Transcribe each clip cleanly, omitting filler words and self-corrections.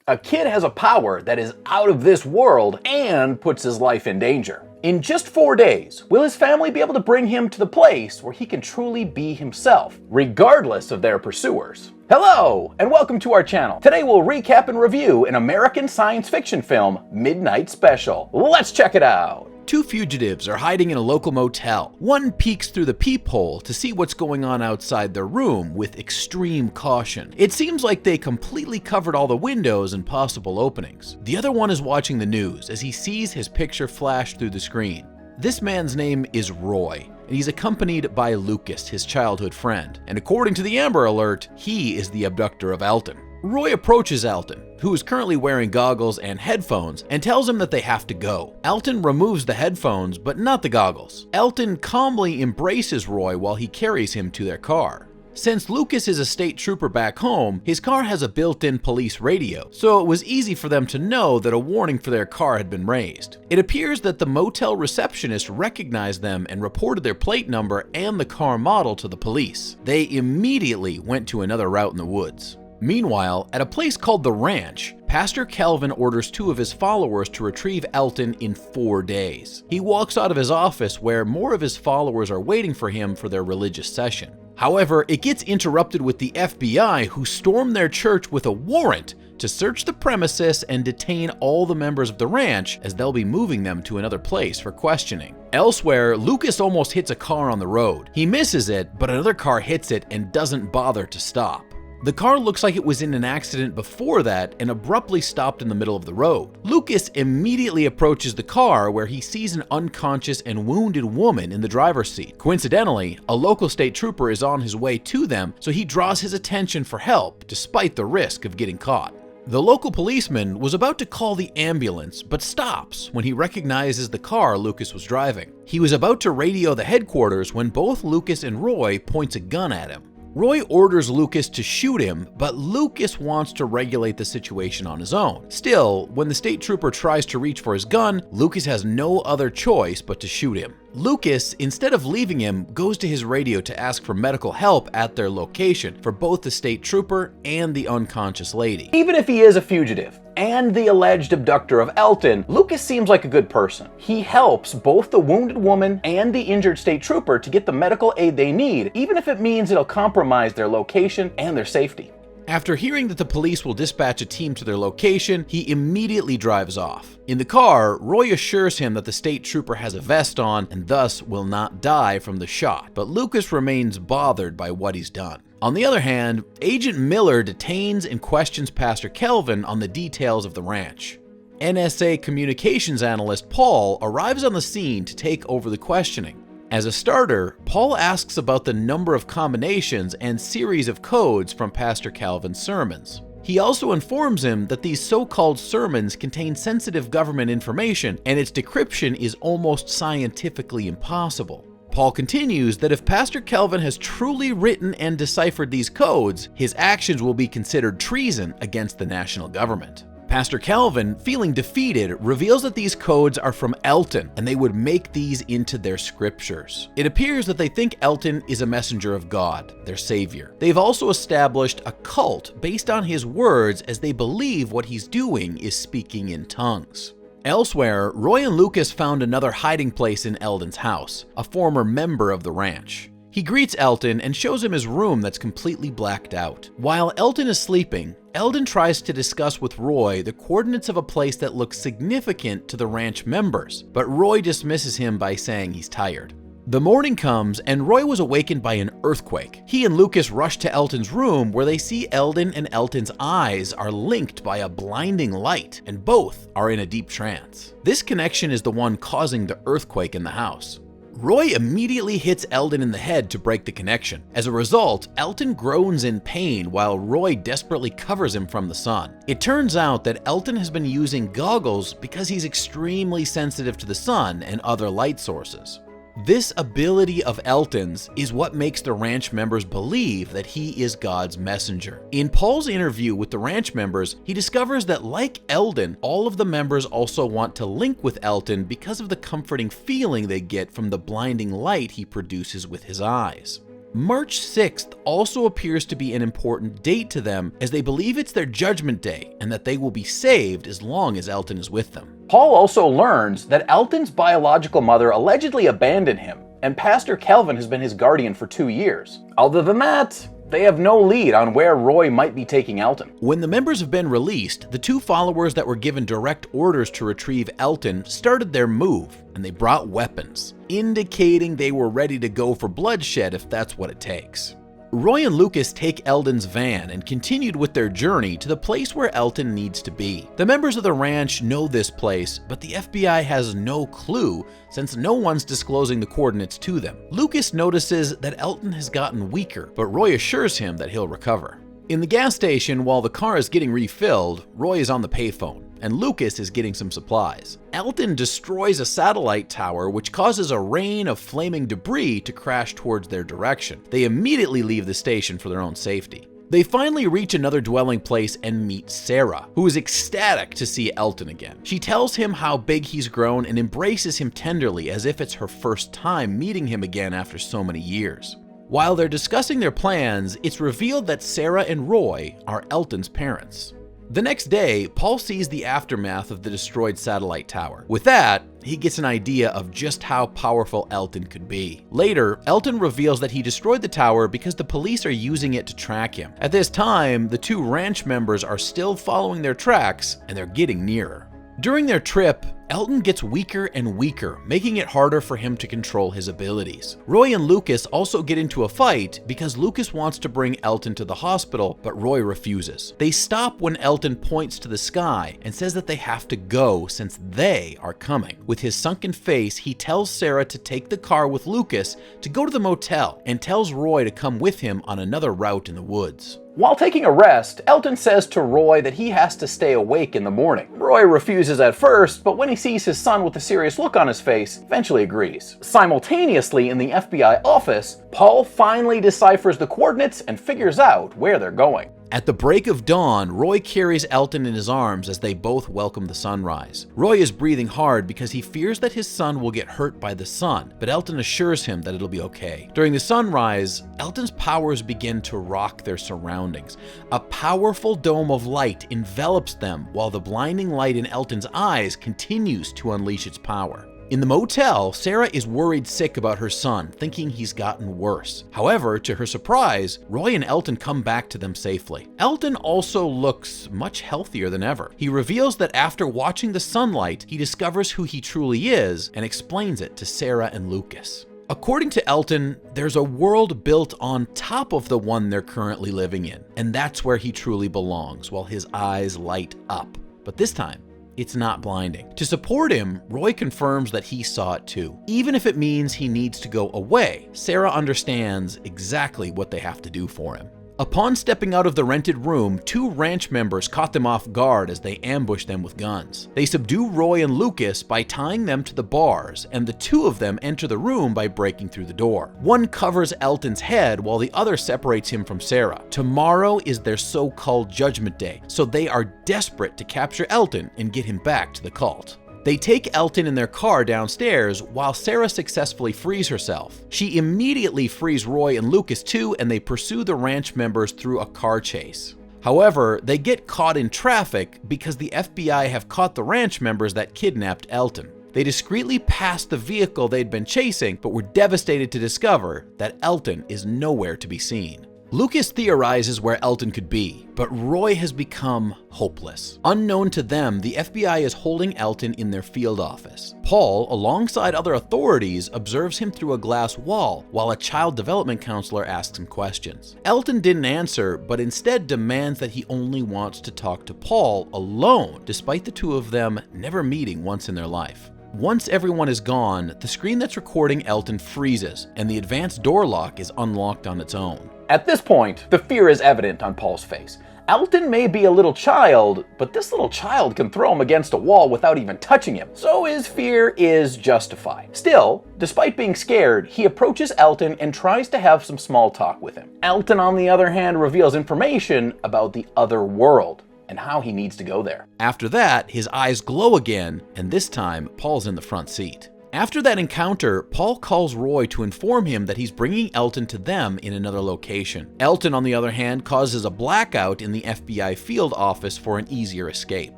A kid has a power that is out of this world and puts his life in danger. In just 4 days, will his family be able to bring him to the place where he can truly be himself, regardless of their pursuers? Hello, and welcome to our channel. Today we'll recap and review an American science fiction film, Midnight Special. Let's check it out. Two fugitives are hiding in a local motel. One peeks through the peephole to see what's going on outside their room with extreme caution. It seems like they completely covered all the windows and possible openings. The other one is watching the news as he sees his picture flash through the screen. This man's name is Roy, and he's accompanied by Lucas, his childhood friend. And according to the Amber Alert, he is the abductor of Elton. Roy approaches Elton, who is currently wearing goggles and headphones, and tells him that they have to go. Elton removes the headphones, but not the goggles. Elton calmly embraces Roy while he carries him to their car. Since Lucas is a state trooper back home, his car has a built-in police radio, so it was easy for them to know that a warning for their car had been raised. It appears that the motel receptionist recognized them and reported their plate number and the car model to the police. They immediately went to another route in the woods. Meanwhile, at a place called The Ranch, Pastor Calvin orders two of his followers to retrieve Elton in 4 days. He walks out of his office where more of his followers are waiting for him for their religious session. However, it gets interrupted with the FBI, who storm their church with a warrant to search the premises and detain all the members of the ranch, as they'll be moving them to another place for questioning. Elsewhere, Lucas almost hits a car on the road. He misses it, but another car hits it and doesn't bother to stop. The car looks like it was in an accident before that and abruptly stopped in the middle of the road. Lucas immediately approaches the car, where he sees an unconscious and wounded woman in the driver's seat. Coincidentally, a local state trooper is on his way to them, so he draws his attention for help despite the risk of getting caught. The local policeman was about to call the ambulance, but stops when he recognizes the car Lucas was driving. He was about to radio the headquarters when both Lucas and Roy points a gun at him. Roy orders Lucas to shoot him, but Lucas wants to regulate the situation on his own. Still, when the state trooper tries to reach for his gun, Lucas has no other choice but to shoot him. Lucas, instead of leaving him, goes to his radio to ask for medical help at their location for both the state trooper and the unconscious lady. Even if he is a fugitive and the alleged abductor of Elton, Lucas seems like a good person. He helps both the wounded woman and the injured state trooper to get the medical aid they need, even if it means it'll compromise their location and their safety. After hearing that the police will dispatch a team to their location, he immediately drives off. In the car, Roy assures him that the state trooper has a vest on and thus will not die from the shot, but Lucas remains bothered by what he's done. On the other hand, Agent Miller detains and questions Pastor Kelvin on the details of the ranch. NSA communications analyst Paul arrives on the scene to take over the questioning. As a starter, Paul asks about the number of combinations and series of codes from Pastor Calvin's sermons. He also informs him that these so-called sermons contain sensitive government information and its decryption is almost scientifically impossible. Paul continues that if Pastor Calvin has truly written and deciphered these codes, his actions will be considered treason against the national government. Pastor Calvin, feeling defeated, reveals that these codes are from Elton and they would make these into their scriptures. It appears that they think Elton is a messenger of God, their savior. They've also established a cult based on his words, as they believe what he's doing is speaking in tongues. Elsewhere, Roy and Lucas found another hiding place in Eldon's house, a former member of the ranch. He greets Elton and shows him his room that's completely blacked out. While Elton is sleeping, Eldon tries to discuss with Roy the coordinates of a place that looks significant to the ranch members, but Roy dismisses him by saying he's tired. The morning comes and Roy was awakened by an earthquake. He and Lucas rush to Elton's room, where they see Eldon and Elton's eyes are linked by a blinding light, and both are in a deep trance. This connection is the one causing the earthquake in the house. Roy immediately hits Eldon in the head to break the connection. As a result, Elton groans in pain while Roy desperately covers him from the sun. It turns out that Elton has been using goggles because he's extremely sensitive to the sun and other light sources. This ability of Elton's is what makes the ranch members believe that he is God's messenger. In Paul's interview with the ranch members, he discovers that, like Eldon, all of the members also want to link with Elton because of the comforting feeling they get from the blinding light he produces with his eyes. March 6th also appears to be an important date to them, as they believe it's their judgment day and that they will be saved as long as Elton is with them. Paul also learns that Elton's biological mother allegedly abandoned him, and Pastor Kelvin has been his guardian for 2 years. Other than that, they have no lead on where Roy might be taking Elton. When the members have been released, the two followers that were given direct orders to retrieve Elton started their move, and they brought weapons, indicating they were ready to go for bloodshed if that's what it takes. Roy and Lucas take Eldon's van and continued with their journey to the place where Elton needs to be. The members of the ranch know this place, but the FBI has no clue since no one's disclosing the coordinates to them. Lucas notices that Elton has gotten weaker, but Roy assures him that he'll recover. In the gas station, while the car is getting refilled, Roy is on the payphone, and Lucas is getting some supplies. Elton destroys a satellite tower, which causes a rain of flaming debris to crash towards their direction. They immediately leave the station for their own safety. They finally reach another dwelling place and meet Sarah, who is ecstatic to see Elton again. She tells him how big he's grown and embraces him tenderly as if it's her first time meeting him again after so many years. While they're discussing their plans, it's revealed that Sarah and Roy are Elton's parents. The next day, Paul sees the aftermath of the destroyed satellite tower. With that, he gets an idea of just how powerful Elton could be. Later, Elton reveals that he destroyed the tower because the police are using it to track him. At this time, the two ranch members are still following their tracks, and they're getting nearer. During their trip, Elton gets weaker and weaker, making it harder for him to control his abilities. Roy and Lucas also get into a fight because Lucas wants to bring Elton to the hospital, but Roy refuses. They stop when Elton points to the sky and says that they have to go since they are coming. With his sunken face, he tells Sarah to take the car with Lucas to go to the motel and tells Roy to come with him on another route in the woods. While taking a rest, Elton says to Roy that he has to stay awake in the morning. Roy refuses at first, but when he sees his son with a serious look on his face, eventually agrees. Simultaneously, in the FBI office, Paul finally deciphers the coordinates and figures out where they're going. At the break of dawn, Roy carries Elton in his arms as they both welcome the sunrise. Roy is breathing hard because he fears that his son will get hurt by the sun, but Elton assures him that it'll be okay. During the sunrise, Elton's powers begin to rock their surroundings. A powerful dome of light envelops them while the blinding light in Elton's eyes continues to unleash its power. In the motel, Sarah is worried sick about her son, thinking he's gotten worse. However, to her surprise, Roy and Elton come back to them safely. Elton also looks much healthier than ever. He reveals that after watching the sunlight, he discovers who he truly is and explains it to Sarah and Lucas. According to Elton, there's a world built on top of the one they're currently living in, and that's where he truly belongs, while his eyes light up. But this time, it's not blinding. To support him, Roy confirms that he saw it too. Even if it means he needs to go away, Sarah understands exactly what they have to do for him. Upon stepping out of the rented room, two ranch members caught them off guard as they ambushed them with guns. They subdue Roy and Lucas by tying them to the bars, and the two of them enter the room by breaking through the door. One covers Elton's head while the other separates him from Sarah. Tomorrow is their so-called judgment day, so they are desperate to capture Elton and get him back to the cult. They take Elton in their car downstairs while Sarah successfully frees herself. She immediately frees Roy and Lucas too, and they pursue the ranch members through a car chase. However, they get caught in traffic because the FBI have caught the ranch members that kidnapped Elton. They discreetly passed the vehicle they'd been chasing, but were devastated to discover that Elton is nowhere to be seen. Lucas theorizes where Elton could be, but Roy has become hopeless. Unknown to them, the FBI is holding Elton in their field office. Paul, alongside other authorities, observes him through a glass wall while a child development counselor asks him questions. Elton didn't answer, but instead demands that he only wants to talk to Paul alone, despite the two of them never meeting once in their life. Once everyone is gone, the screen that's recording Elton freezes, and the advanced door lock is unlocked on its own. At this point, the fear is evident on Paul's face. Elton may be a little child, but this little child can throw him against a wall without even touching him, so his fear is justified. Still, despite being scared, he approaches Elton and tries to have some small talk with him. Elton, on the other hand, reveals information about the other world and how he needs to go there. After that, his eyes glow again, and this time, Paul's in the front seat. After that encounter, Paul calls Roy to inform him that he's bringing Elton to them in another location. Elton, on the other hand, causes a blackout in the FBI field office for an easier escape.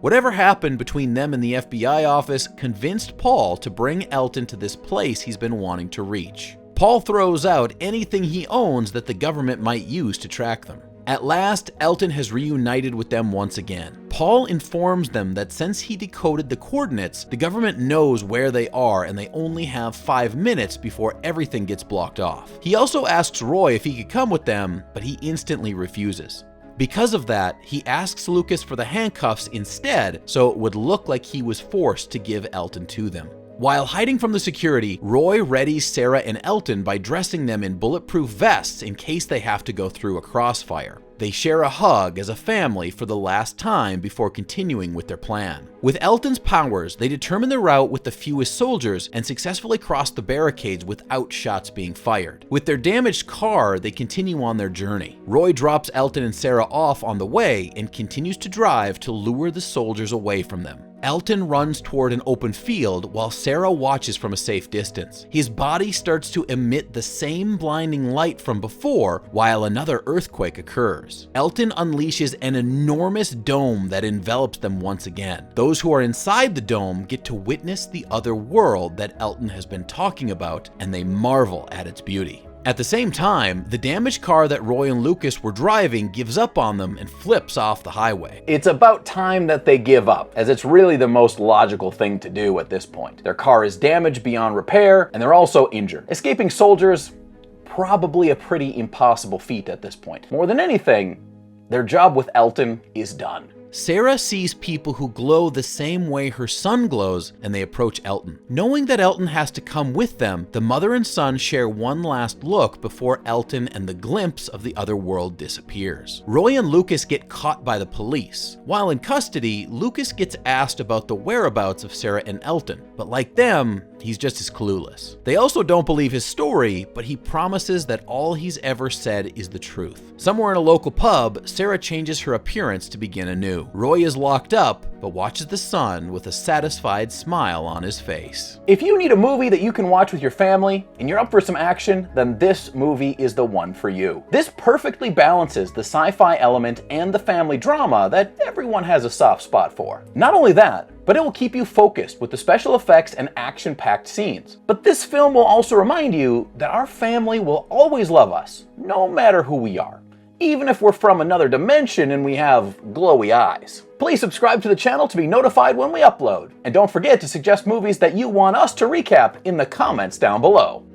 Whatever happened between them and the FBI office convinced Paul to bring Elton to this place he's been wanting to reach. Paul throws out anything he owns that the government might use to track them. At last, Elton has reunited with them once again. Paul informs them that since he decoded the coordinates, the government knows where they are and they only have 5 minutes before everything gets blocked off. He also asks Roy if he could come with them, but he instantly refuses. Because of that, he asks Lucas for the handcuffs instead, so it would look like he was forced to give Elton to them. While hiding from the security, Roy readies Sarah and Elton by dressing them in bulletproof vests in case they have to go through a crossfire. They share a hug as a family for the last time before continuing with their plan. With Elton's powers, they determine the route with the fewest soldiers and successfully cross the barricades without shots being fired. With their damaged car, they continue on their journey. Roy drops Elton and Sarah off on the way and continues to drive to lure the soldiers away from them. Elton runs toward an open field while Sarah watches from a safe distance. His body starts to emit the same blinding light from before while another earthquake occurs. Elton unleashes an enormous dome that envelops them once again. Those who are inside the dome get to witness the other world that Elton has been talking about, and they marvel at its beauty. At the same time, the damaged car that Roy and Lucas were driving gives up on them and flips off the highway. It's about time that they give up, as it's really the most logical thing to do at this point. Their car is damaged beyond repair, and they're also injured. Escaping soldiers, probably a pretty impossible feat at this point. More than anything, their job with Elton is done. Sarah sees people who glow the same way her son glows, and they approach Elton. Knowing that Elton has to come with them, the mother and son share one last look before Elton and the glimpse of the other world disappears. Roy and Lucas get caught by the police. While in custody, Lucas gets asked about the whereabouts of Sarah and Elton, but like them, he's just as clueless. They also don't believe his story, but he promises that all he's ever said is the truth. Somewhere in a local pub, Sarah changes her appearance to begin anew. Roy is locked up, but watches the son with a satisfied smile on his face. If you need a movie that you can watch with your family, and you're up for some action, then this movie is the one for you. This perfectly balances the sci-fi element and the family drama that everyone has a soft spot for. Not only that, but it will keep you focused with the special effects and action-packed scenes. But this film will also remind you that our family will always love us, no matter who we are, even if we're from another dimension and we have glowy eyes. Please subscribe to the channel to be notified when we upload, and don't forget to suggest movies that you want us to recap in the comments down below.